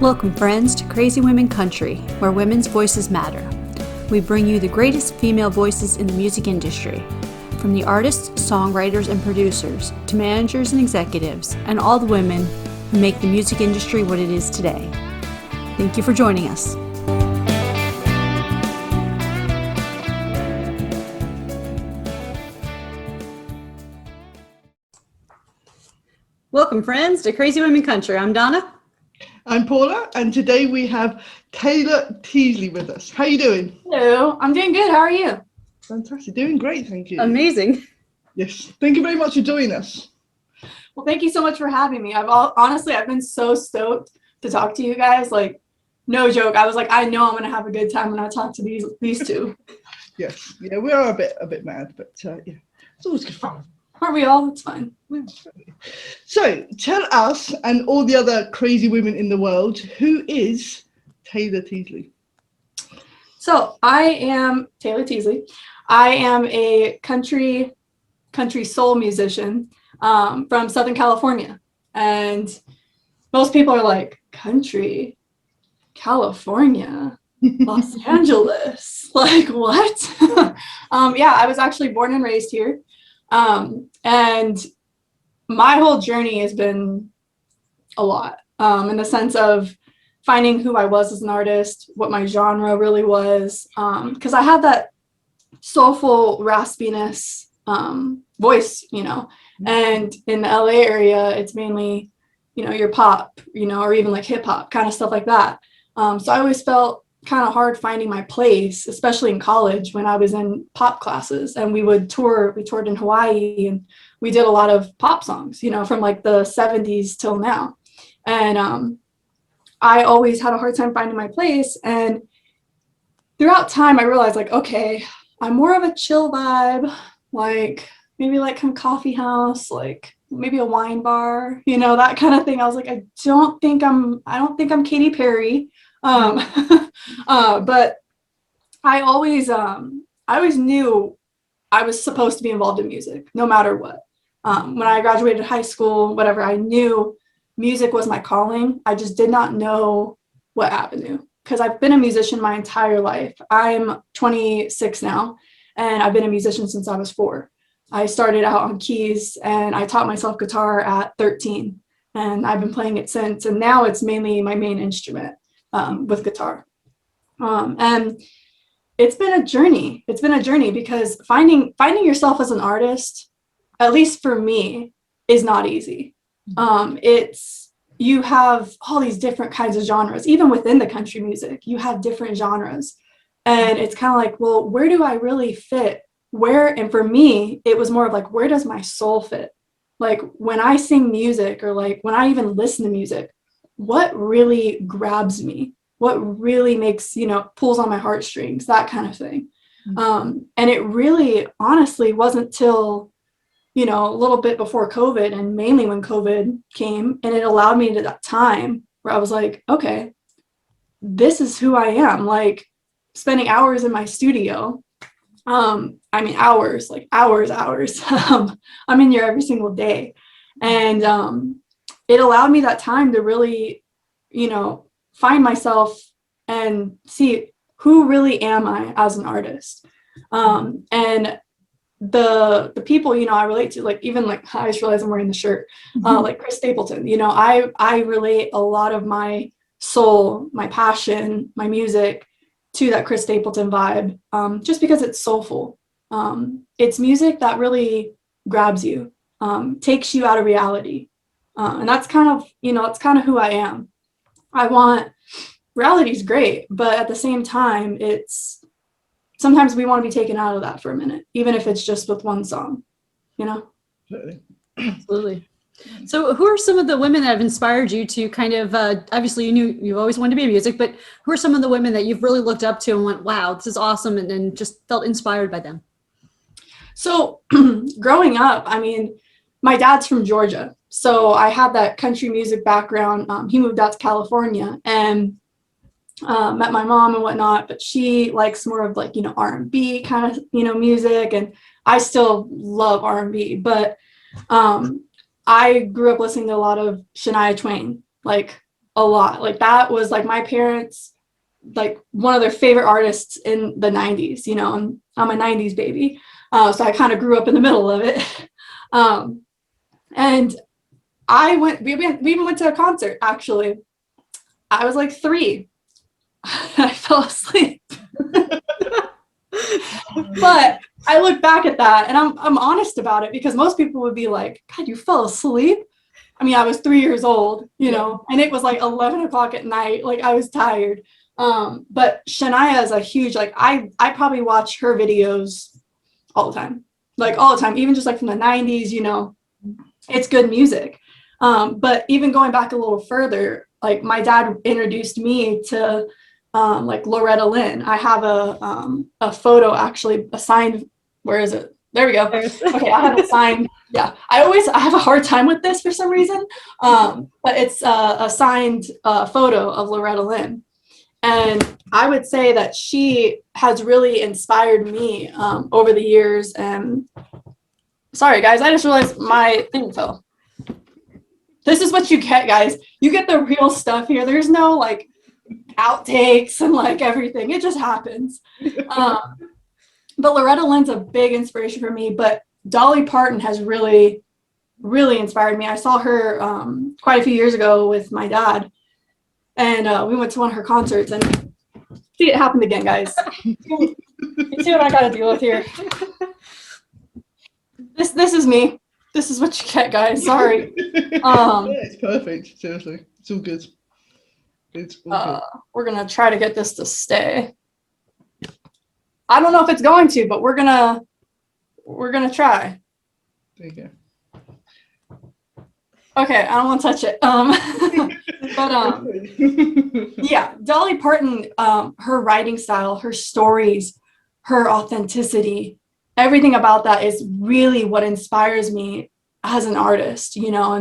Welcome, friends, to Crazy Women Country, where women's voices matter. We bring you the greatest female voices in the music industry, from the artists, songwriters, and producers, to managers and executives, and all the women who make the music industry what it is today. Thank you for joining us. Welcome, friends, to Crazy Women Country. I'm Donna. I'm Paula, and today we have Taylor Teasley with us. How are you doing? Hello, I'm doing good. How are you? Fantastic, doing great, thank you. Amazing. Yes, thank you very much for joining us. Well, thank you so much for having me. I've been so stoked to talk to you guys. Like, no joke. I was like, I know I'm gonna have a good time when I talk to these two. Yes, yeah, we are a bit mad, but yeah, it's always good fun. Aren't we all? It's fun. So tell us and all the other crazy women in the world, who is Taylor Teasley? So I am Taylor Teasley. I am a country soul musician from Southern California, and most people are like, country, California, Los Angeles, like what? Yeah, I was actually born and raised here. And my whole journey has been a lot, in the sense of finding who I was as an artist, what my genre really was, because I had that soulful raspiness voice, and in the LA area, it's mainly, your pop, or even like hip hop kind of stuff like that. So I always felt kind of hard finding my place, especially in college when I was in pop classes and we toured in Hawaii, and we did a lot of pop songs, from like the 70s till now. And I always had a hard time finding my place. And throughout time, I realized like, okay, I'm more of a chill vibe, like maybe like some coffee house, like maybe a wine bar, that kind of thing. I was like, I don't think I'm Katy Perry. But I always knew I was supposed to be involved in music, no matter what. When I graduated high school, whatever, I knew music was my calling. I just did not know what avenue, because I've been a musician my entire life. I'm 26 now, and I've been a musician since I was 4. I started out on keys, and I taught myself guitar at 13, and I've been playing it since, and now it's mainly my main instrument. With guitar. And it's been a journey. Because finding yourself as an artist, at least for me, is not easy. You have all these different kinds of genres. Even within the country music, you have different genres. And it's kind of like, well, where do I really fit? And for me, it was more of like, where does my soul fit? Like when I sing music, or like when I even listen to music, what really grabs me, what really makes, pulls on my heartstrings, that kind of thing. And it really honestly wasn't till, a little bit before COVID, and mainly when COVID came, and it allowed me to that time where I was like, okay, this is who I am. Like spending hours in my studio. Hours. I'm in here every single day. And it allowed me that time to really, find myself and see who really am I as an artist. And the people, I relate to, like, even like, I just realized I'm wearing the shirt, like Chris Stapleton, I relate a lot of my soul, my passion, my music to that Chris Stapleton vibe, just because it's soulful. It's music that really grabs you, takes you out of reality. And that's kind of who I am. Reality is great, but at the same time, sometimes we want to be taken out of that for a minute, even if it's just with one song, Absolutely. So who are some of the women that have inspired you to kind of, obviously you knew you always wanted to be in music, but who are some of the women that you've really looked up to and went, wow, this is awesome, and just felt inspired by them? So growing up, my dad's from Georgia. So I had that country music background. He moved out to California and met my mom and whatnot, but she likes more of like, R&B kind of, music. And I still love R&B, but I grew up listening to a lot of Shania Twain, like a lot. Like that was like my parents, like one of their favorite artists in the 90s, you know, and I'm a 90s baby. So I kind of grew up in the middle of it. And we even went to a concert, actually. I was like 3. I fell asleep. But I look back at that and I'm honest about it, because most people would be like, God, you fell asleep? I mean, I was 3 years old, you know, and it was like 11 o'clock at night. Like I was tired. But Shania is a huge, like I probably watch her videos all the time, even just like from the 90s, you know, it's good music. But even going back a little further, like my dad introduced me to like Loretta Lynn. I have a photo, actually, a signed, where is it? There we go. Okay, I have it signed. Yeah, I have a hard time with this for some reason. But it's a signed photo of Loretta Lynn. And I would say that she has really inspired me over the years. And sorry, guys, I just realized my thing fell. This is what you get, guys. You get the real stuff here. There's no like outtakes and like everything. It just happens. But Loretta Lynn's a big inspiration for me. But Dolly Parton has really, really inspired me. I saw her quite a few years ago with my dad. And we went to one of her concerts, and see, it happened again, guys. You see what I got to deal with here. This is me. This is what you get, guys. Sorry. Yeah, it's perfect. Seriously, it's all good. It's all good. We're gonna try to get this to stay. I don't know if it's going to, but we're gonna try. There you go. Okay, I don't want to touch it. But yeah, Dolly Parton, her writing style, her stories, her authenticity, everything about that is really what inspires me as an artist, you know.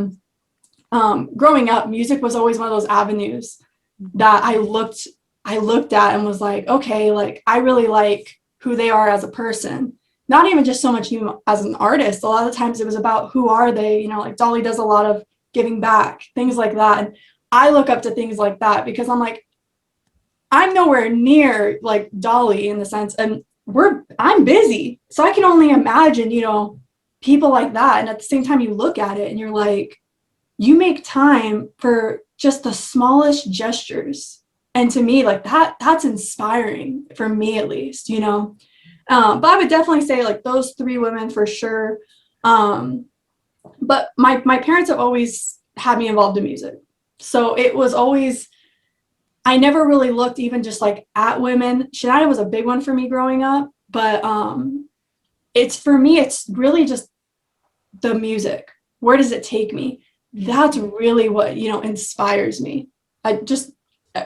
And growing up, music was always one of those avenues that I looked at and was like, okay, like I really like who they are as a person. Not even just so much as an artist. A lot of times it was about who are they, you know, like Dolly does a lot of giving back, things like that. And I look up to things like that because I'm like, I'm nowhere near like Dolly in the sense, and I'm busy. So I can only imagine, you know, people like that. And at the same time, you look at it and you're like, you make time for just the smallest gestures. And to me, like that's inspiring for me, at least, you know. But I would definitely say like those 3 women for sure. But my parents have always had me involved in music. So it was always, I never really looked even just like at women. Shania was a big one for me growing up, but it's for me, it's really just the music. Where does it take me? That's really what, you know, inspires me. I just,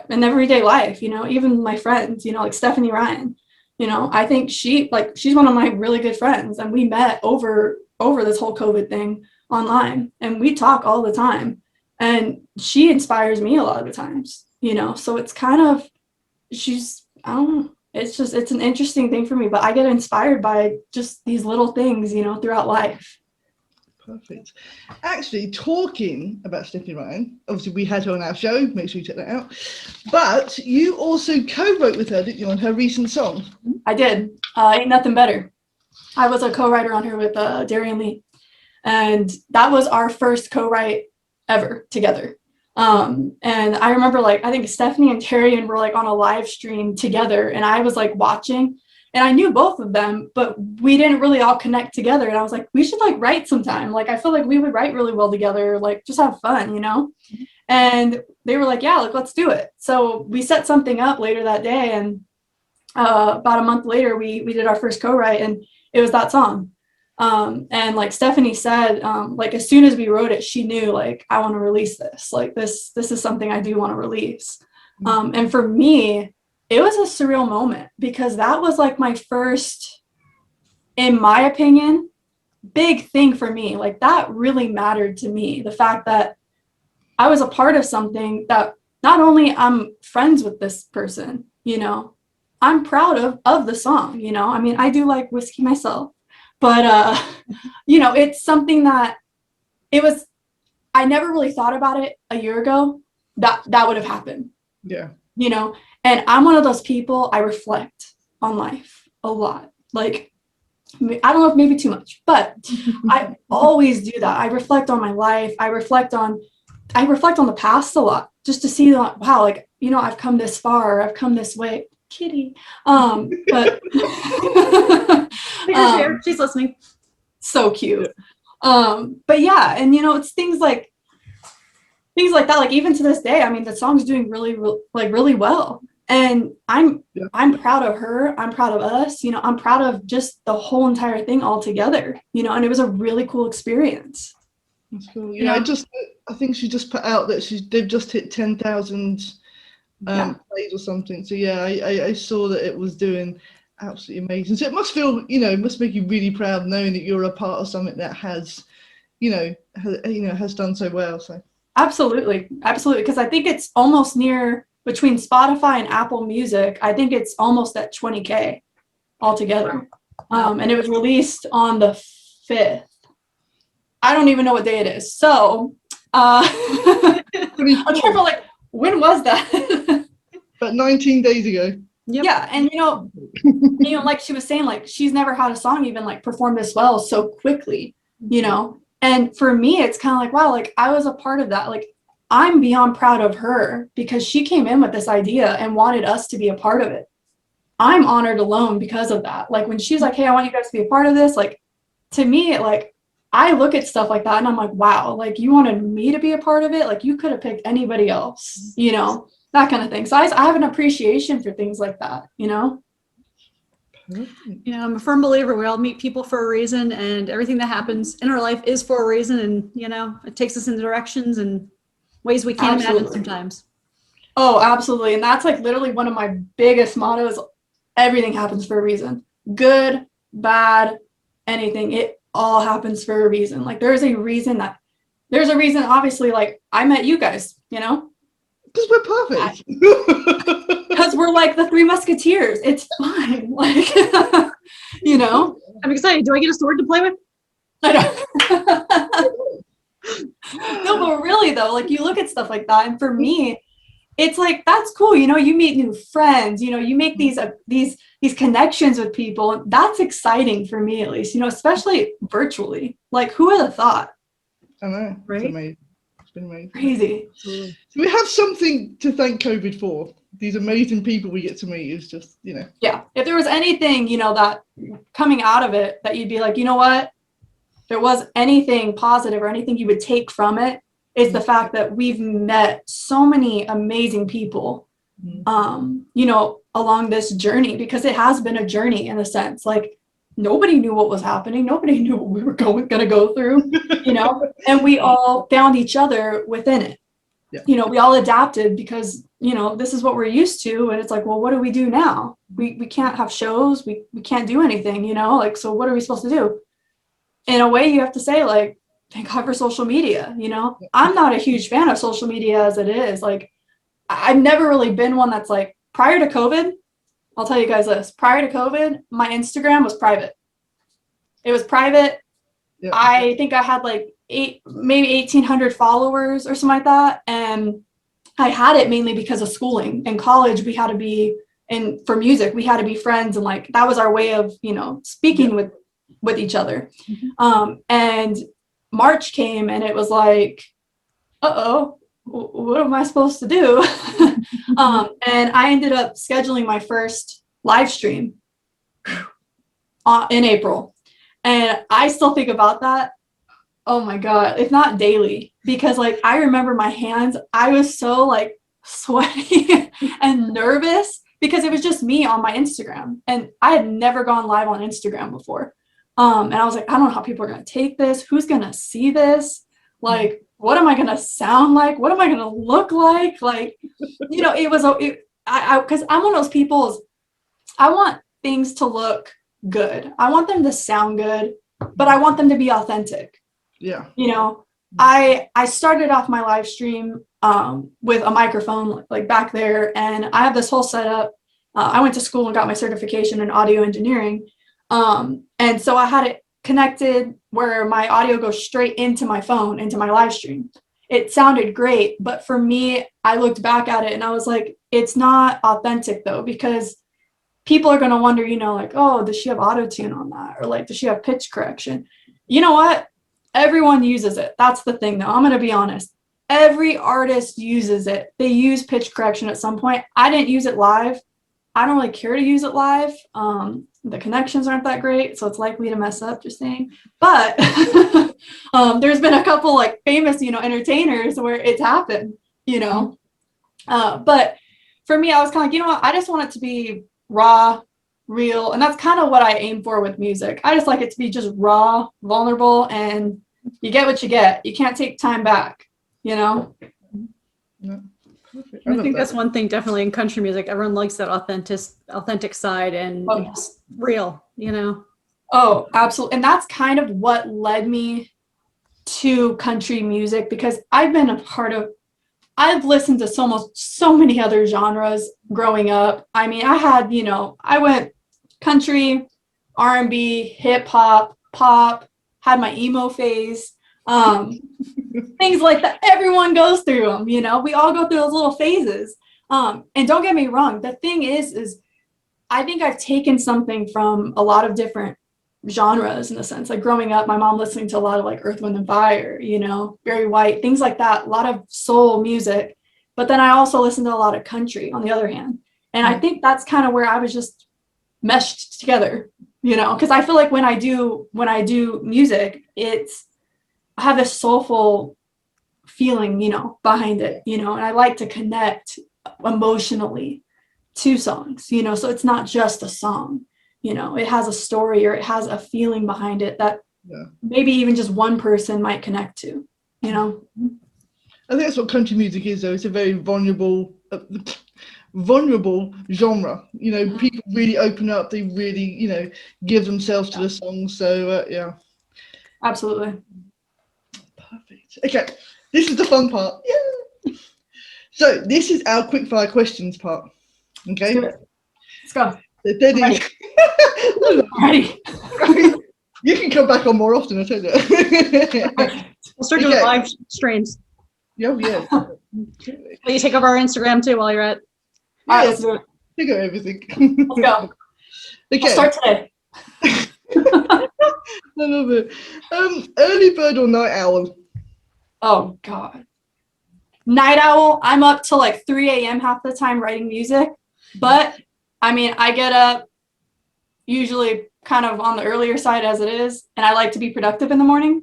in everyday life, you know, even my friends, you know, like Stephanie Ryan, you know, I think she's one of my really good friends, and we met over this whole COVID thing online, and we talk all the time, and she inspires me a lot of the times, you know. So it's kind of, I don't know, it's an interesting thing for me, but I get inspired by just these little things, you know, throughout life. Perfect. Actually, talking about Stephanie Ryan, obviously we had her on our show, make sure you check that out. But you also co-wrote with her, didn't you, on her recent song? I did. Ain't Nothing Better. I was a co-writer on her with Darian Lee. And that was our first co-write ever together. And I remember, like, I think Stephanie and Tarian were like on a live stream together, and I was like watching, and I knew both of them, but we didn't really all connect together. And I was like, we should like write sometime. Like, I feel like we would write really well together, like just have fun, you know? And they were like, yeah, like, let's do it. So we set something up later that day. And about a month later, we did our first co-write, and it was that song. And like Stephanie said, like as soon as we wrote it, she knew, like, I want to release this. Like this is something I do want to release. And for me, it was a surreal moment, because that was like my first, in my opinion, big thing for me. Like that really mattered to me. The fact that I was a part of something that not only I'm friends with this person, you know, I'm proud of the song, you know. I mean, I do like whiskey myself, but you know, it's something that I never really thought about it a year ago, that would have happened. Yeah. You know, and I'm one of those people, I reflect on life a lot. Like, I don't know if maybe too much, but I always do that. I reflect on my life. I reflect on the past a lot, just to see like, wow, like, you know, I've come this far, I've come this way. Kitty. But She's listening. So cute. But yeah, and you know, it's things like that. Like even to this day, I mean, the song's doing really well, and I'm proud of her. I'm proud of us. You know, I'm proud of just the whole entire thing all together. You know, and it was a really cool experience. That's cool. Yeah, I think she just put out that they've just hit 10,000 plays or something. So yeah, I saw that it was doing absolutely amazing. So it must feel, you know, it must make you really proud knowing that you're a part of something that has done so well. So absolutely, because I think it's almost near between Spotify and Apple Music. I think it's almost at 20K altogether. And it was released on the 5th. I don't even know what day it is. So I'm trying to feel like, when was that? But 19 days ago. Yep. Yeah, and you know, like she was saying, like she's never had a song even like perform this well so quickly, you know. And for me, it's kind of like, wow, like I was a part of that. Like I'm beyond proud of her because she came in with this idea and wanted us to be a part of it. I'm honored alone because of that. Like when she's like, hey, I want you guys to be a part of this, like to me, like I look at stuff like that and I'm like, wow, like you wanted me to be a part of it. Like you could have picked anybody else, you know, that kind of thing. So I have an appreciation for things like that, you know? You know, I'm a firm believer we all meet people for a reason, and everything that happens in our life is for a reason. And, you know, it takes us in directions and ways we can't imagine sometimes. Oh, absolutely. And that's like literally one of my biggest mottos. Everything happens for a reason. Good, bad, anything. It all happens for a reason. Like there's a reason, obviously, like I met you guys, you know? Because we're perfect. Because we're like the Three Musketeers. It's fine. Like, you know? I'm excited. Do I get a sword to play with? I don't. No, but really though, like you look at stuff like that, and for me, it's like that's cool. You know, you meet new friends. You know, you make these connections with people. That's exciting for me, at least. You know, especially virtually. Like, who would have thought? I know, right? It's amazing. It's been amazing. Crazy. So we have something to thank COVID for. These amazing people we get to meet is just, you know. Yeah. If there was anything, you know, that coming out of it that you'd be like, you know what? If there was anything positive or anything you would take from it, is the fact that we've met so many amazing people, you know, along this journey, because it has been a journey in a sense. Like nobody knew what was happening. Nobody knew what we were going to go through, you know, and we all found each other within it. Yeah. You know, we all adapted because, you know, this is what we're used to. And it's like, well, what do we do now? We can't have shows. We can't do anything, you know, like, so what are we supposed to do? In a way, you have to say, like, thank God for social media, you know? I'm not a huge fan of social media as it is. Like, I've never really been one that's like, prior to COVID, I'll tell you guys this, prior to COVID, my Instagram was private. It was private. Yeah. I think I had like maybe 1,800 followers or something like that. And I had it mainly because of schooling. In college, we had to be, and for music, we had to be friends. And like, that was our way of, you know, speaking with each other. And March came and it was like, uh-oh, what am I supposed to do? And I ended up scheduling my first live stream in April. And I still think about that. Oh my God, if not daily, because like, I remember my hands, I was so like sweaty and nervous because it was just me on my Instagram. And I had never gone live on Instagram before. And I was like, I don't know how people are going to take this. Who's going to see this? Like, what am I going to sound like? What am I going to look like? Like, you know, because I'm one of those people, I want things to look good. I want them to sound good, but I want them to be authentic. Yeah. You know, I started off my live stream with a microphone like back there, and I have this whole setup. I went to school and got my certification in audio engineering. And so I had it connected where my audio goes straight into my phone, into my live stream. it sounded great. But for me, I looked back at it and I was like, it's not authentic though, because people are going to wonder, you know, like, oh, does she have auto-tune on that? Or like, does she have pitch correction? You know what? Everyone uses it. That's the thing though. I'm going to be honest. Every artist uses it. They use pitch correction at some point. I didn't use it live. I don't really care to use it live. The connections aren't that great, so it's likely to mess up, just saying. But there's been a couple like famous, you know, entertainers where it's happened, you know. But for me, I was kind of like, you know what? I just want it to be raw, real, and that's kind of what I aim for with music. I just like it to be just raw, vulnerable, and you get what you get. You can't take time back, you know. No. I think that's one thing definitely in country music. Everyone likes that authentic side and just real, you know. Oh, absolutely. And that's kind of what led me to country music, because I've listened to so many other genres growing up. I mean, I went country, R&B, hip hop, pop, had my emo phase. Things like that. Everyone goes through them, you know. We all go through those little phases. And don't get me wrong. The thing is I think I've taken something from a lot of different genres in a sense. Like growing up, my mom listening to a lot of like Earth, Wind and Fire, you know, Barry White, things like that. A lot of soul music. But then I also listened to a lot of country on the other hand. And I think that's kind of where I was just meshed together, you know, because I feel like when I do music, I have this soulful feeling, you know, behind it, you know, and I like to connect emotionally to songs, you know, so it's not just a song, you know, it has a story or it has a feeling behind it that maybe even just one person might connect to, you know. I think that's what country music is, though. It's a very vulnerable genre. You know, people really open up. They really, you know, give themselves to the songs. So, yeah. Absolutely. Perfect. Okay, this is the fun part. Yeah. So this is our quickfire questions part. Okay. Let's go. Ready. Ready. You can come back on more often, I tell you. We'll start doing live streams. Oh, yeah. Will you take over our Instagram too while you're at? All right, let's do it. Take over everything. Let's go. Okay. I'll start today. I love it. Early bird or night owl? Oh God. Night owl. I'm up till like 3 a.m. half the time writing music. But I mean, I get up usually kind of on the earlier side as it is, and I like to be productive in the morning.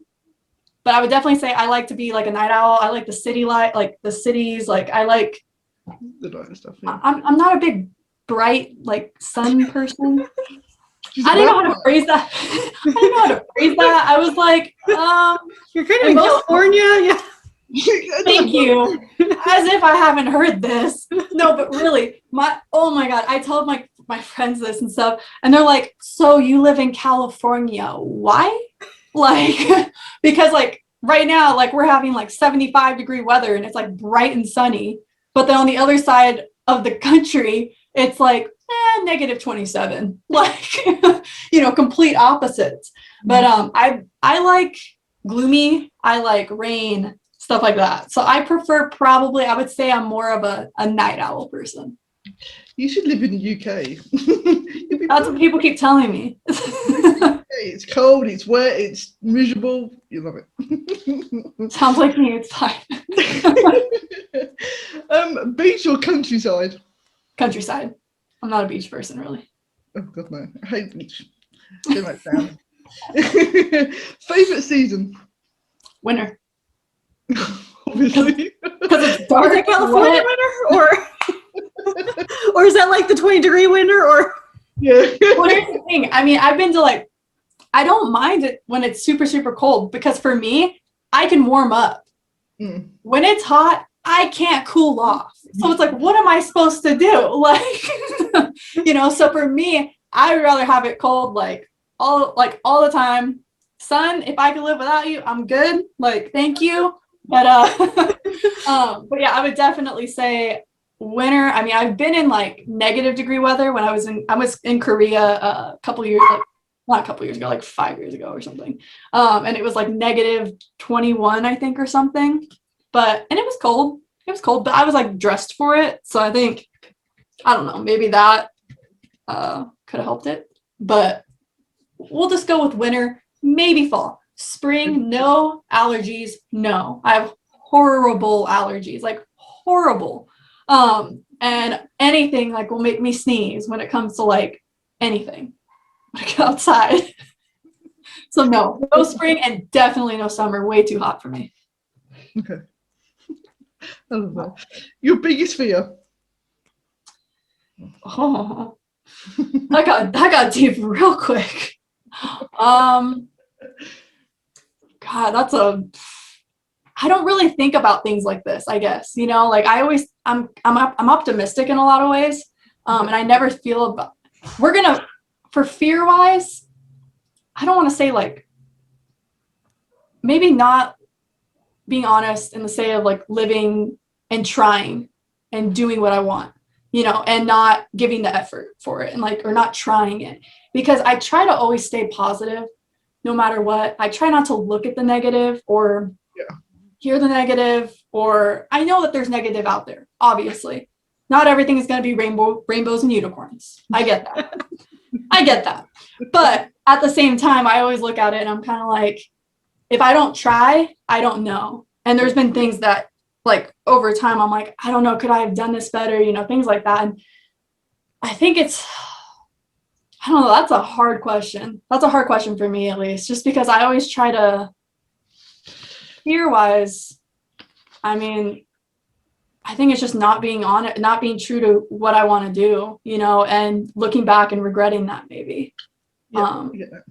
But I would definitely say I like to be like a night owl. I like the city light, like the cities. Like I like the night stuff. Yeah. I'm not a big bright like sun person. I didn't know how to phrase that. I was like, you're kind of in California, yeah. Thank you. As if I haven't heard this. No, but really, oh my God, I told my friends this and stuff, and they're like, so you live in California? Why? Like, because like right now, like we're having like 75-degree weather and it's like bright and sunny, but then on the other side of the country, it's like -27, like, you know, complete opposites. But I like gloomy, I like rain, stuff like that. So I prefer I would say I'm more of a night owl person. You should live in the UK. That's what people keep telling me. It's cold, it's wet, it's miserable. You love it. Sounds like me, it's fine. Beach or countryside? Countryside. I'm not a beach person, really. Oh God, no. I hate beach. I don't like sand. Favorite season? Winter. Obviously. Because it's dark. Is it California winter, or is that like the 20-degree winter, or? Yeah. Well, here's the thing. I mean, I've been to like, I don't mind it when it's super, super cold, because for me, I can warm up. When it's hot, I can't cool off. So it's like, what am I supposed to do? Like, you know, so for me, I would rather have it cold, like all the time. Sun, if I could live without you, I'm good. Like, thank you. But yeah, I would definitely say winter. I mean, I've been in like -degree weather when I was in Korea a couple years, like not a couple years ago, like 5 years ago or something. And it was like -21, I think, or something. and it was cold. It was cold, but I was like dressed for it. So I think, I don't know, maybe that could have helped it. But we'll just go with winter, maybe fall. Spring, no. Allergies, no. I have horrible allergies, like horrible. And anything like will make me sneeze when it comes to like anything like outside. So no spring and definitely no summer. Way too hot for me. Okay. I love that. Your biggest fear? Oh, I got deep real quick. God, I don't really think about things like this, I guess. You know, like I'm optimistic in a lot of ways. And I never feel about, for fear wise, I don't want to say like, maybe not being honest in the say of like living and trying and doing what I want, you know, and not giving the effort for it and like, or not trying it, because I try to always stay positive no matter what. I try not to look at the negative or hear the negative, or I know that there's negative out there. Obviously, not everything is going to be rainbows and unicorns. I get that. I get that. But at the same time, I always look at it and I'm kind of like, if I don't try, I don't know. And there's been things that like over time, I'm like, I don't know, could I have done this better? You know, things like that. And I think I don't know, that's a hard question. That's a hard question for me, at least, just because I always try to, fear-wise, I mean, I think it's just not being on it, not being true to what I want to do, you know, and looking back and regretting that maybe. Yeah, I get that.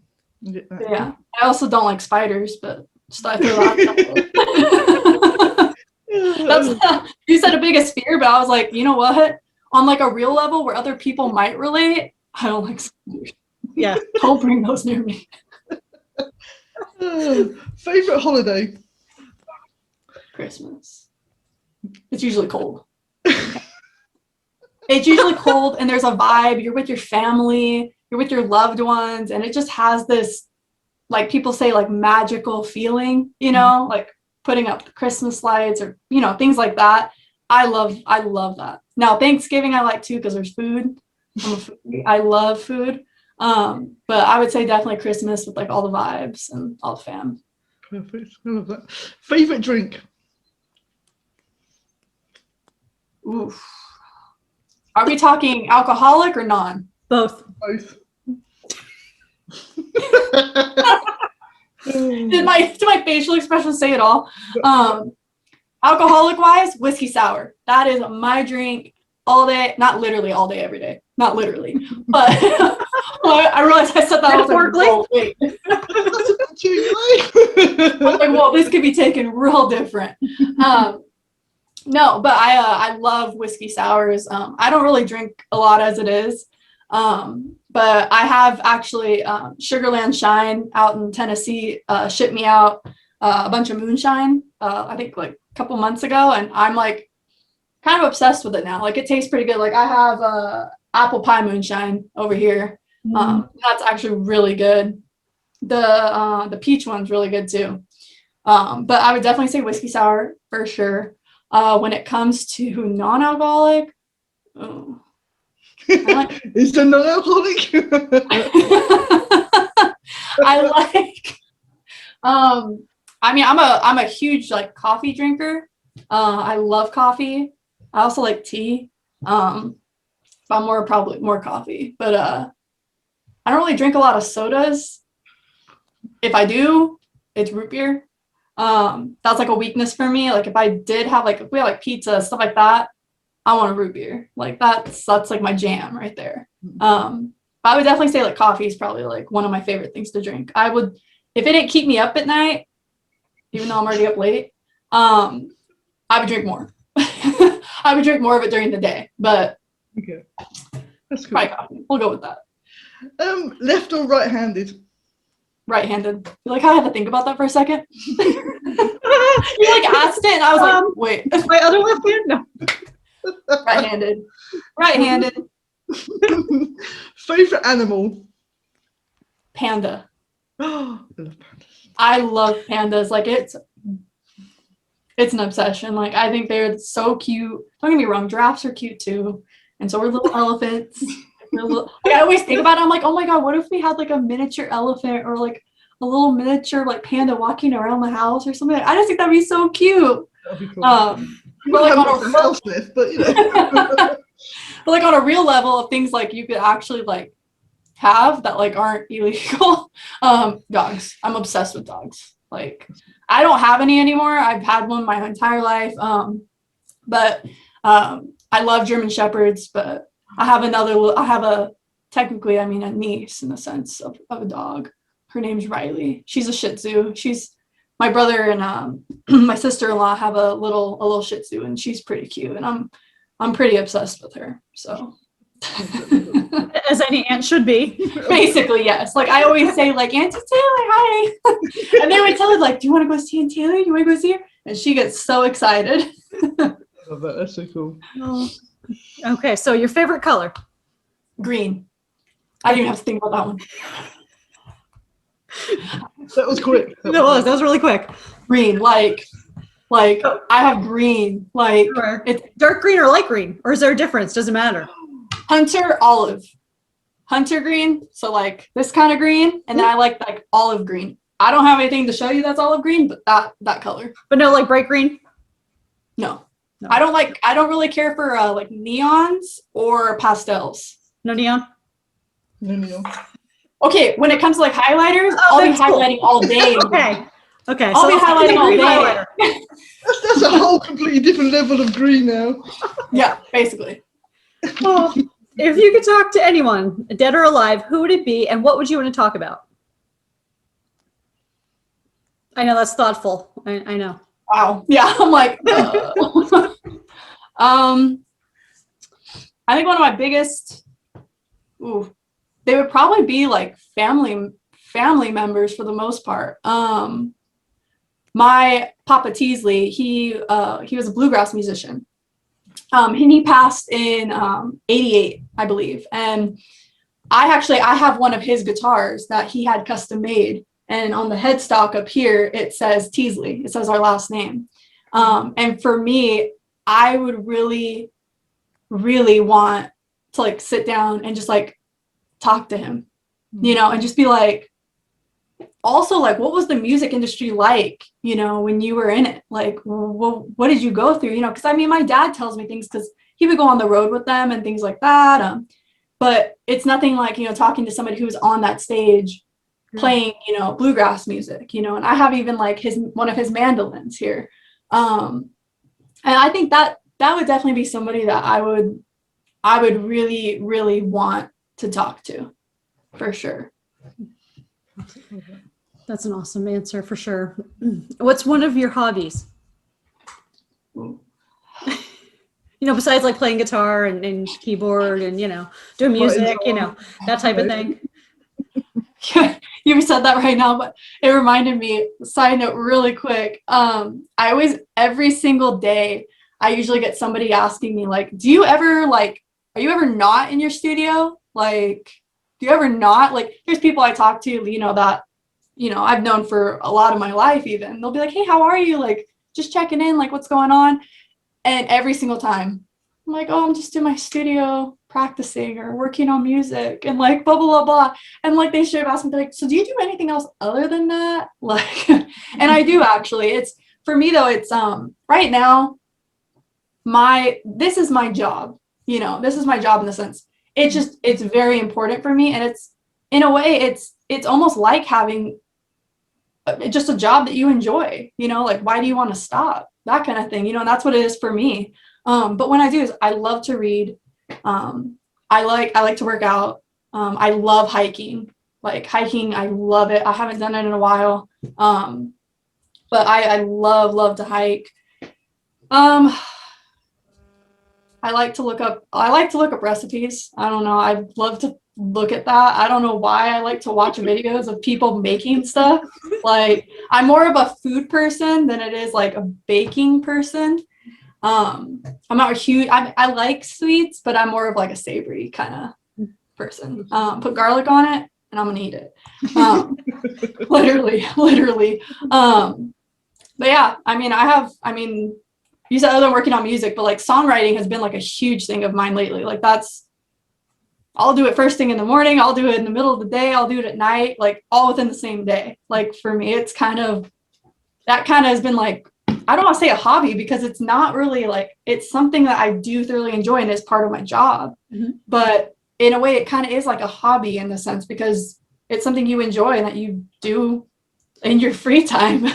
I get that. Yeah. I also don't like spiders, but just I throw that That's you said a biggest fear, but I was like, you know what? On like a real level where other people might relate, I don't like spiders. Yeah. Don't bring those near me. Favorite holiday? Christmas. It's usually cold. It's usually cold and there's a vibe. You're with your family, you're with your loved ones, and it just has this, like people say, like magical feeling, you know, like putting up the Christmas lights or, you know, things like that. I love that. Now, Thanksgiving I like too because there's food. I love food. But I would say definitely Christmas with like all the vibes and all the fam. Perfect. I love that. Favorite drink? Oof. Are we talking alcoholic or non? Both. Both. Did my facial expression say it all? Alcoholic wise, whiskey sour. That is my drink all day. Not literally all day, every day. Not literally, but I realized I said that. I was like, whoa, wait. I was like, well, this could be taken real different. No, but I love whiskey sours. I don't really drink a lot as it is. But I have actually Sugarland Shine out in Tennessee shipped me out a bunch of moonshine, I think like a couple months ago, and I'm like kind of obsessed with it now. Like it tastes pretty good. Like I have apple pie moonshine over here. That's actually really good. The peach one's really good too. But I would definitely say whiskey sour for sure. When it comes to non-alcoholic, Is the non-alcoholic? I like. I mean, I'm a huge like coffee drinker. I love coffee. I also like tea. I'm probably more coffee, but I don't really drink a lot of sodas. If I do, it's root beer. That's like a weakness for me. Like if I did have like, if we had like pizza, stuff like that, I want a root beer. Like that's like my jam right there. I would definitely say like coffee is probably like one of my favorite things to drink. I would, if it didn't keep me up at night, even though I'm already up late, I would drink more. I would drink more of it during the day, but okay, that's cool. Probably coffee. We'll go with that. Left or right-handed? Right-handed. You like how I had to think about that for a second? You like asked it and I was like, wait. My other left hand? No. Right-handed. Right-handed. Favorite animal? Panda. I love pandas. I love pandas. Like it's an obsession. Like, I think they're so cute. Don't get me wrong, giraffes are cute too. And so are little elephants. Like, I always think about it. I'm like, oh my God, what if we had like a miniature elephant or like a little miniature like panda walking around the house or something? I just think that'd be so cute. That'd be cool. But like on a house with, but you know. but like on a real level of things like you could actually like have that like aren't illegal. Dogs. I'm obsessed with dogs. Like, I don't have any anymore. I've had one my entire life. But I love German Shepherds, but I have technically, I mean, a niece in the sense of a dog. Her name's Riley. She's a Shih Tzu. My brother and my sister-in-law have a little Shih Tzu, and she's pretty cute, and I'm pretty obsessed with her. So as any aunt should be. Basically, yes. Like, I always say, like, Auntie Taylor, hi. And they would tell her, like, do you want to go see Aunt Taylor? Do you want to go see her? And she gets so excited. Oh, that's so cool. Oh. Okay, so your favorite color? Green. I didn't even have to think about that one. That was quick. That was really quick. Green, like I have green, like Sure. It's dark green or light green, or is there a difference? Doesn't matter. Hunter green, so like this kind of green, and then I like olive green. I don't have anything to show you that's olive green, but that color. But no, like bright green? No. I don't really care for like neons or pastels. No neon? No neon. Okay, when it comes to like highlighters, I'll be highlighting all day. Okay. I'll be highlighting all day. That's a whole completely different level of green now. Yeah, basically. Well, if you could talk to anyone, dead or alive, who would it be, and what would you want to talk about? I know that's thoughtful. I know. Wow. Yeah, I'm like, I think one of my biggest, they would probably be like family members for the most part. My Papa Teasley, he was a bluegrass musician. And he passed in 88, I believe. And I have one of his guitars that he had custom made. And on the headstock up here, it says Teasley. It says our last name. And for me, I would really, really want to like sit down and just like talk to him, you know, and just be like, also like, what was the music industry like, you know, when you were in it? Like, what did you go through? You know, because I mean, my dad tells me things because he would go on the road with them and things like that. But it's nothing like, you know, talking to somebody who's on that stage playing, you know, bluegrass music, you know, and I have even like one of his mandolins here. And I think that would definitely be somebody that I would really, really want to talk to, for sure. That's an awesome answer for sure. What's one of your hobbies? You know, besides like playing guitar and keyboard and, you know, doing music, you know, that type of thing. You said that right now, but it reminded me, side note really quick. Every single day, I usually get somebody asking me like, are you ever not in your studio? Like, do you ever not? Like, there's people I talk to, you know, that, you know, I've known for a lot of my life even. They'll be like, hey, how are you? Like, just checking in, like, what's going on? And every single time, I'm like, oh, I'm just in my studio practicing or working on music and like blah, blah, blah, blah. And like, they should have asked me, like, so do you do anything else other than that? Like, and I do actually. For me though, it's right now, this is my job, you know, this is my job in the sense, it's very important for me. And it's, in a way, it's almost like having just a job that you enjoy, you know, like, why do you want to stop? That kind of thing, you know, and that's what it is for me. But when I do is I love to read. I like to work out. I love hiking. Like hiking, I love it. I haven't done it in a while. But I love to hike. I like to look up recipes. I don't know. I love to look at that. I don't know why I like to watch videos of people making stuff. Like, I'm more of a food person than it is like a baking person. I'm not a huge, I like sweets, but I'm more of like a savory kind of person. Put garlic on it and I'm gonna eat it. Literally. but yeah, you said other than working on music, but like songwriting has been like a huge thing of mine lately. Like I'll do it first thing in the morning, I'll do it in the middle of the day, I'll do it at night, like all within the same day. Like for me, it's that kind of has been like, I don't want to say a hobby because it's not really like, it's something that I do thoroughly enjoy and is part of my job. Mm-hmm. But in a way, it kind of is like a hobby in the sense because it's something you enjoy and that you do in your free time.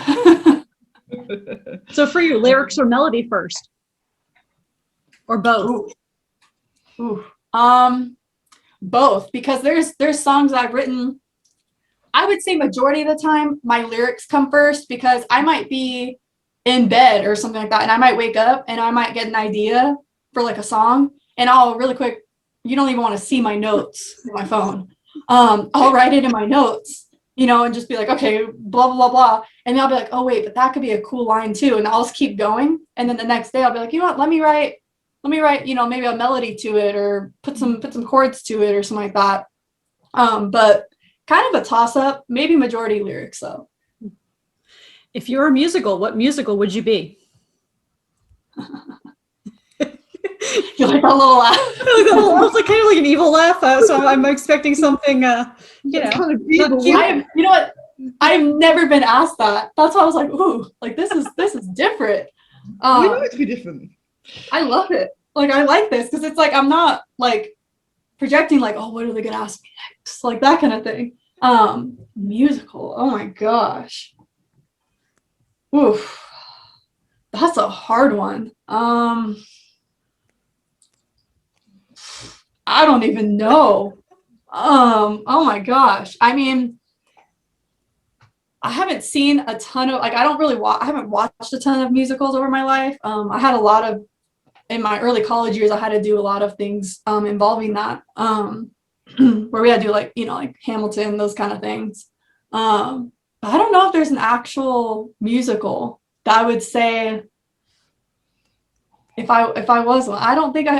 So for you, lyrics or melody first? Or both? Ooh. Both, because there's songs I've written, I would say majority of the time, my lyrics come first because I might be in bed or something like that, and I might wake up and I might get an idea for like a song, and I'll really quick, you don't even want to see my notes on my phone. I'll write it in my notes, and just be like, okay, blah, blah, blah, blah. And then I'll be like, oh, wait, but that could be a cool line too. And I'll just keep going. And then the next day I'll be like, you know what, let me write, maybe a melody to it or put some chords to it or something like that. But kind of a toss up, maybe majority lyrics though. If you were a musical, what musical would you be? You like that little laugh? It was like kind of like an evil laugh, so I'm expecting something, kind of evil. You know what? I've never been asked that. That's why I was like, ooh, like this is different. We know it to be different. I love it. Like I like this because it's like I'm not like projecting like, oh, what are they gonna ask me next? Like that kind of thing. Musical. Oh my gosh. Oof. That's a hard one. I don't even know. Oh my gosh. I mean, I haven't seen a ton of, like, I haven't watched a ton of musicals over my life. I had a lot of, in my early college years, I had to do a lot of things involving that, where we had to do like, like Hamilton, those kind of things. But I don't know if there's an actual musical that I would say if I was one. I don't think I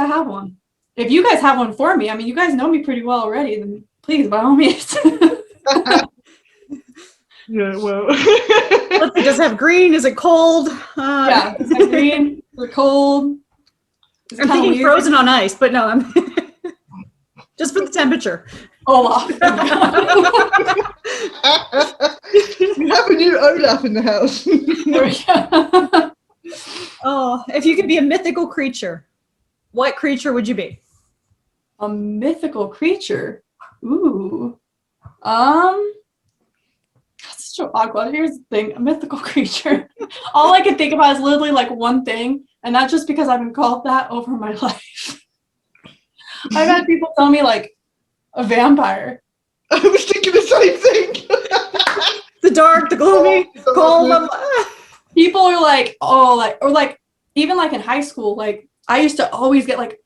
have one. If you guys have one for me, I mean, you guys know me pretty well already, then please, by all means. Yeah, well. Does it have green? Is it cold? Yeah, is it green? Is it cold? I'm thinking weird? Frozen on ice, but no, I'm just for the temperature. Olaf. We have a new Olaf in the house. There we go. Oh, if you could be a mythical creature, what creature would you be? A mythical creature? Ooh. That's so awkward. Here's the thing, a mythical creature. All I can think about is literally like one thing, and that's just because I've been called that over my life. I've had people tell me like a vampire. I was thinking the same thing. The dark, the gloomy, cold. People are like, oh, like, or like, even like in high school, like I used to always get like,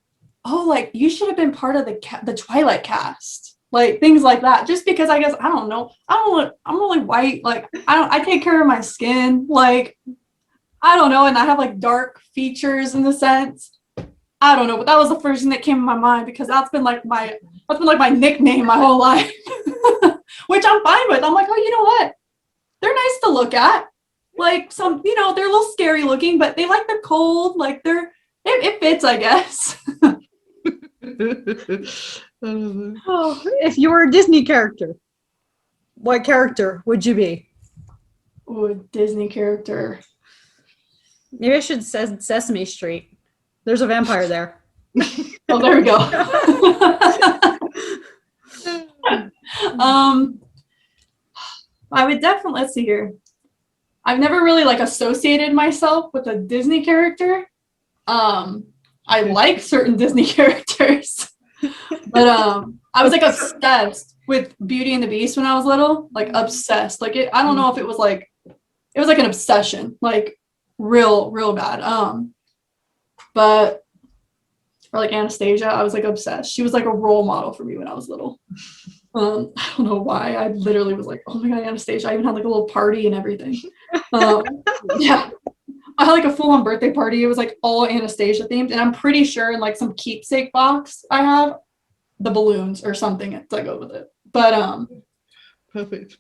oh, like you should have been part of the Twilight cast, like things like that. Just because I guess I don't know, I'm really white, like I take care of my skin, like I don't know, and I have like dark features in the sense. I don't know, but that was the first thing that came to my mind because that's been like my nickname my whole life, which I'm fine with. I'm like, oh, you know what? They're nice to look at. Like some, they're a little scary looking, but they like the cold. Like it fits, I guess. Oh, if you were a Disney character, what character would you be? Oh, a Disney character. Maybe I should say Sesame Street. There's a vampire there. Oh, there we go. I would definitely, let's see here. I've never really like associated myself with a Disney character. I like certain Disney characters, but I was like obsessed with Beauty and the Beast when I was little, like obsessed. Like I don't know if it was like an obsession, like real bad. But or like Anastasia, I was like obsessed. She was like a role model for me when I was little. I don't know why. I literally was like, oh my God, Anastasia. I even had like a little party and everything. Yeah. I had like a full-on birthday party. It was like all Anastasia themed. And I'm pretty sure in like some keepsake box I have the balloons or something to go with it. But perfect.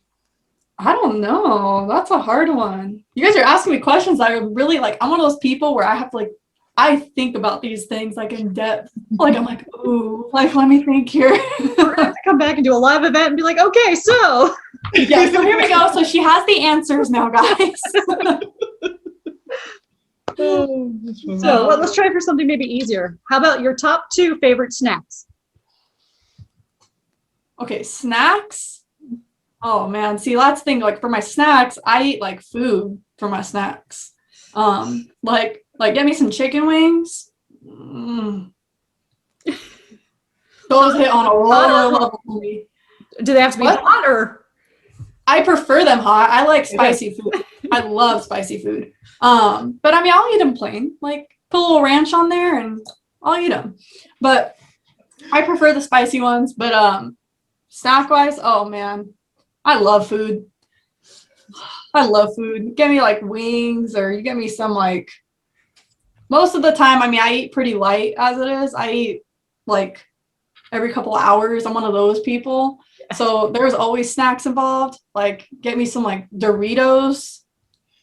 I don't know. That's a hard one. You guys are asking me questions that are really like, I'm one of those people where I have to like, I think about these things like in depth. Like, I'm like, ooh, like, let me think here. We're gonna have to come back and do a live event and be like, okay, so. Yeah, so here we go. So she has the answers now, guys. So let's try for something maybe easier. How about your top 2 favorite snacks? Okay, snacks. Oh man, see that's the thing. Like for my snacks, I eat like food for my snacks. Like get me some chicken wings. Mm. Those hit on a lower level for me. Do they have to be hot or? I prefer them hot. I like spicy food. I love spicy food. But I mean, I'll eat them plain. Like put a little ranch on there, and I'll eat them. But I prefer the spicy ones. But snack wise, oh man, I love food. I love food. Get me like wings, or you get me some like. Most of the time, I mean, I eat pretty light as it is. I eat like every couple of hours. I'm one of those people. So there's always snacks involved. Like get me some like Doritos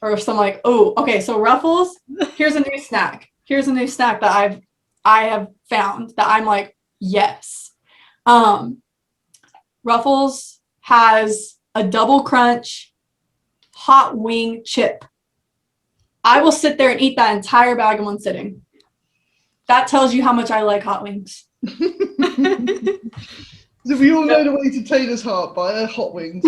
or some like, oh, okay. So Ruffles, here's a new snack. Here's a new snack that I have found that I'm like, yes. Ruffles has a double crunch hot wing chip. I will sit there and eat that entire bag in one sitting. That tells you how much I like hot wings. So we all know the way to Taylor's heart by her hot wings.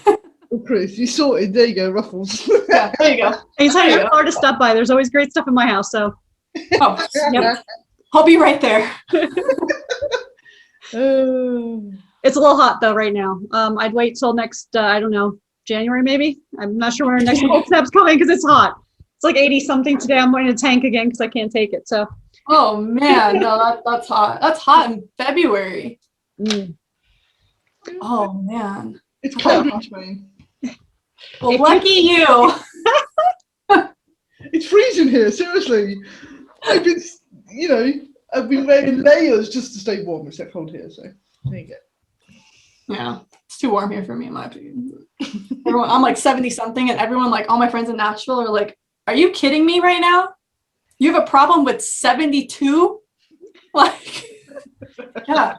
Well, Chris, you sorted. There you go, Ruffles. Yeah, there you go. Anytime you're hard to stop by, there's always great stuff in my house. So, oh, yep. I'll be right there. It's a little hot though right now. I'd wait till next, I don't know, January maybe. I'm not sure when our next cold snap's coming because it's hot. It's like 80 something today. I'm going to tank again because I can't take it. So. Oh man, no, that's hot. That's hot in February. Mm. Oh man, it's cold in Spain. Well, lucky you. It's freezing here. Seriously, I've been wearing layers just to stay warm. It's that cold here, so there you go. Yeah, it's too warm here for me, in my opinion. I'm like 70 something, and everyone, like all my friends in Nashville, are like, "Are you kidding me right now? You have a problem with 72?" Like, yeah.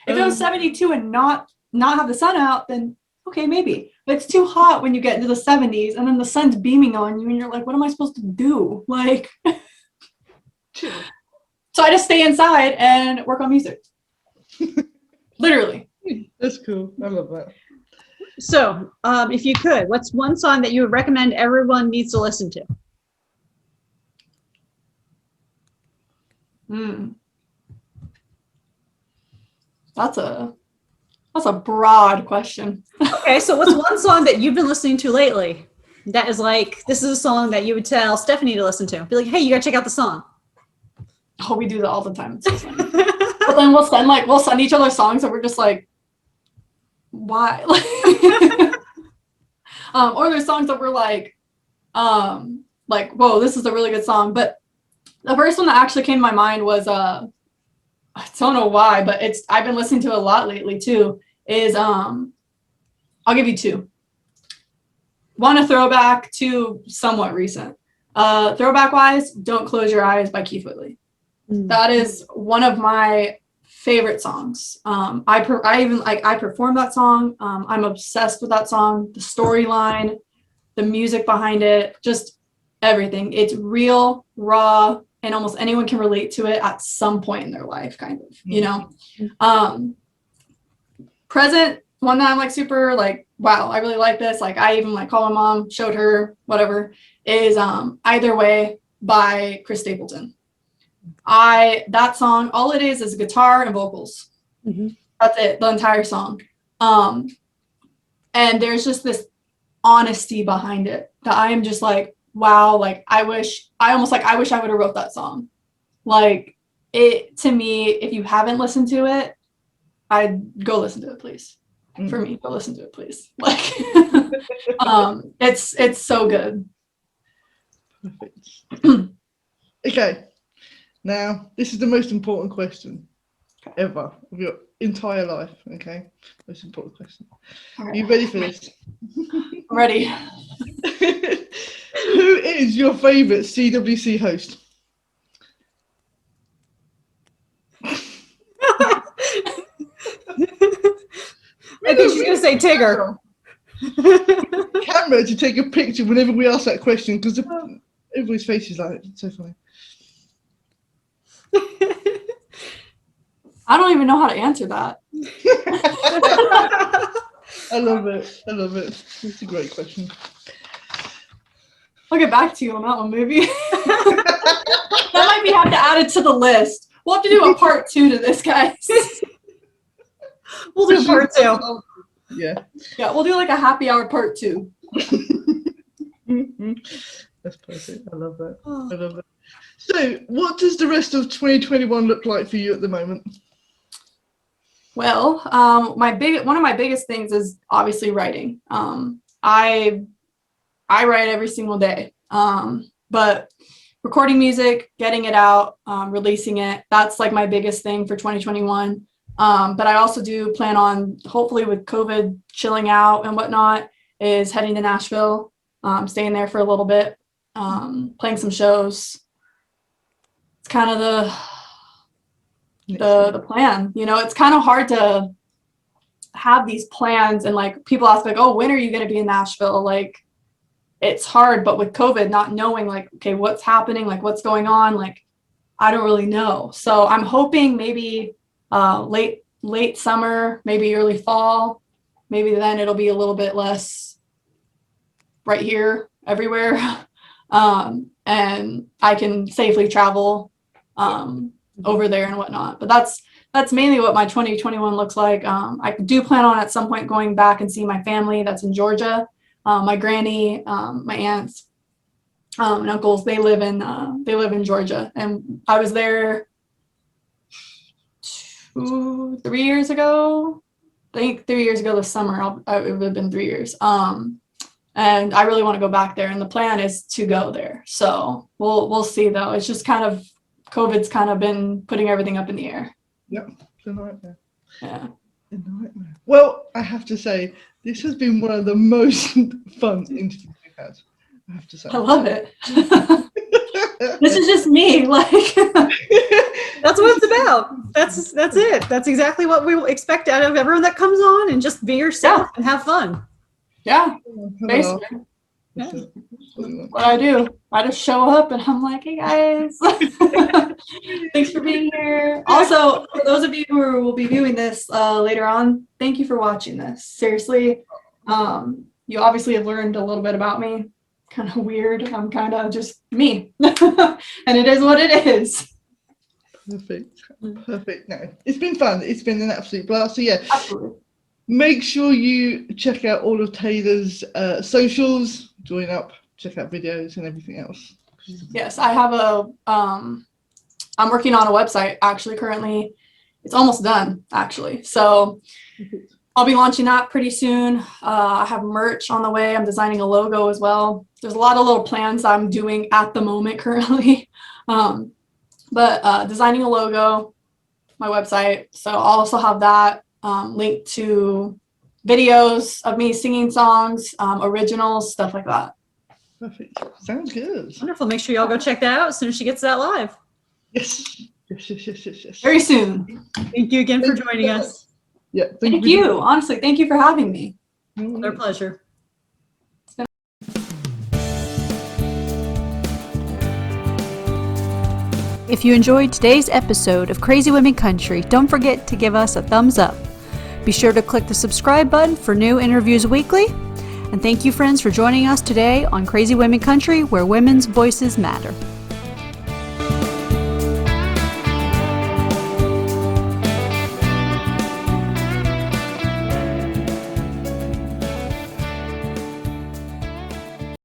If it was 72 and not have the sun out, then okay, maybe. But it's too hot when you get into the 70s and then the sun's beaming on you and you're like, what am I supposed to do? Like, so I just stay inside and work on music. Literally. That's cool. I love that. So, if you could, what's one song that you would recommend everyone needs to listen to? That's a broad question. Okay, so what's one song that you've been listening to lately that is like, this is a song that you would tell Stephanie to listen to? Be like, hey, you gotta check out the song. Oh, we do that all the time. It's so funny. But then we'll send each other songs and we're just like, why? Or there's songs that we're like, whoa, this is a really good song. But the first one that actually came to my mind was I don't know why, but I've been listening to it a lot lately too, is I'll give you 2. One a throwback, 2 somewhat recent. Throwback wise, Don't Close Your Eyes by Keith Whitley. That is one of my favorite songs. I perform that song. I'm obsessed with that song, the storyline, the music behind it, just everything. It's real, raw, and almost anyone can relate to it at some point in their life, kind of, you know. Present, one that I'm like super like, wow, I really like this. Like I even like called my mom, showed her, whatever, is Either Way by Chris Stapleton. That song, all it is guitar and vocals. That's it, the entire song. And there's just this honesty behind it that I am just like, wow, like I wish I would have wrote that song. Like it, to me, if you haven't listened to it, I'd go listen to it, please. For me, go listen to it, please. Like it's so good. Okay. Now, this is the most important question. ever of your entire life? Okay, most important question. All Are right. you ready for this? I'm ready. Who is your favourite CWC host? I think she's gonna say Tigger. Camera to take a picture whenever we ask that question, because everybody's face is like, it's so funny. I don't even know how to answer that. I love it. I love it. It's a great question. I'll get back to you on that one, maybe. That might be have to add it to the list. We'll have to do a part 2 to this, guys. We'll do part 2. Yeah. Yeah, we'll do like a happy hour part 2. That's perfect. I love that. I love that. So, what does the rest of 2021 look like for you at the moment? Well, one of my biggest things is obviously writing. I write every single day, but recording music, getting it out, releasing it, that's like my biggest thing for 2021. But I also do plan on, hopefully with COVID chilling out and whatnot, is heading to Nashville, staying there for a little bit, playing some shows. It's kind of the plan. You know, it's kind of hard to have these plans, and like people ask like, oh, when are you going to be in Nashville? Like, it's hard, but with COVID, not knowing like, okay, what's happening, like what's going on, like I don't really know. So I'm hoping maybe late summer, maybe early fall, maybe then it'll be a little bit less right here everywhere, and I can safely travel over there and whatnot. But that's mainly what my 2021 looks like. I do plan on at some point going back and see my family that's in Georgia. My granny, my aunts, and uncles, they live in Georgia, and I was there 3 years ago. I think 3 years ago this summer. It would have been 3 years. And I really want to go back there, and the plan is to go there. So we'll see though. It's just kind of COVID's kind of been putting everything up in the air. Yep, it's a nightmare. Yeah. A nightmare. Well, I have to say, this has been one of the most fun interviews we've had. I have to say. I love it. This is just me. Like That's what it's about. That's it. That's exactly what we expect out of everyone that comes on, and just be yourself and have fun. Yeah. Basically. Yeah. What I do. I just show up and I'm like, hey guys. Thanks for being here. Also, for those of you who will be viewing this later on, thank you for watching this. Seriously. You obviously have learned a little bit about me. Kind of weird. I'm kind of just me. And it is what it is. Perfect. Perfect. No, it's been fun. It's been an absolute blast. So yeah. Absolutely. Make sure you check out all of Taylor's socials, join up, check out videos and everything else. Yes, I have I'm working on a website actually currently. It's almost done actually. So I'll be launching that pretty soon. I have merch on the way. I'm designing a logo as well. There's a lot of little plans I'm doing at the moment currently. But designing a logo, my website. So I'll also have that. Linked to videos of me singing songs, originals, stuff like that. Perfect. Sounds good. Wonderful. Make sure y'all go check that out as soon as she gets that live. Yes. Yes. Very soon. Thank you again for joining us. Yeah. Thank you. Honestly, thank you for having me. Our pleasure. If you enjoyed today's episode of Crazy Women Country, don't forget to give us a thumbs up. Be sure to click the subscribe button for new interviews weekly. And thank you, friends, for joining us today on Crazy Women Country, where women's voices matter.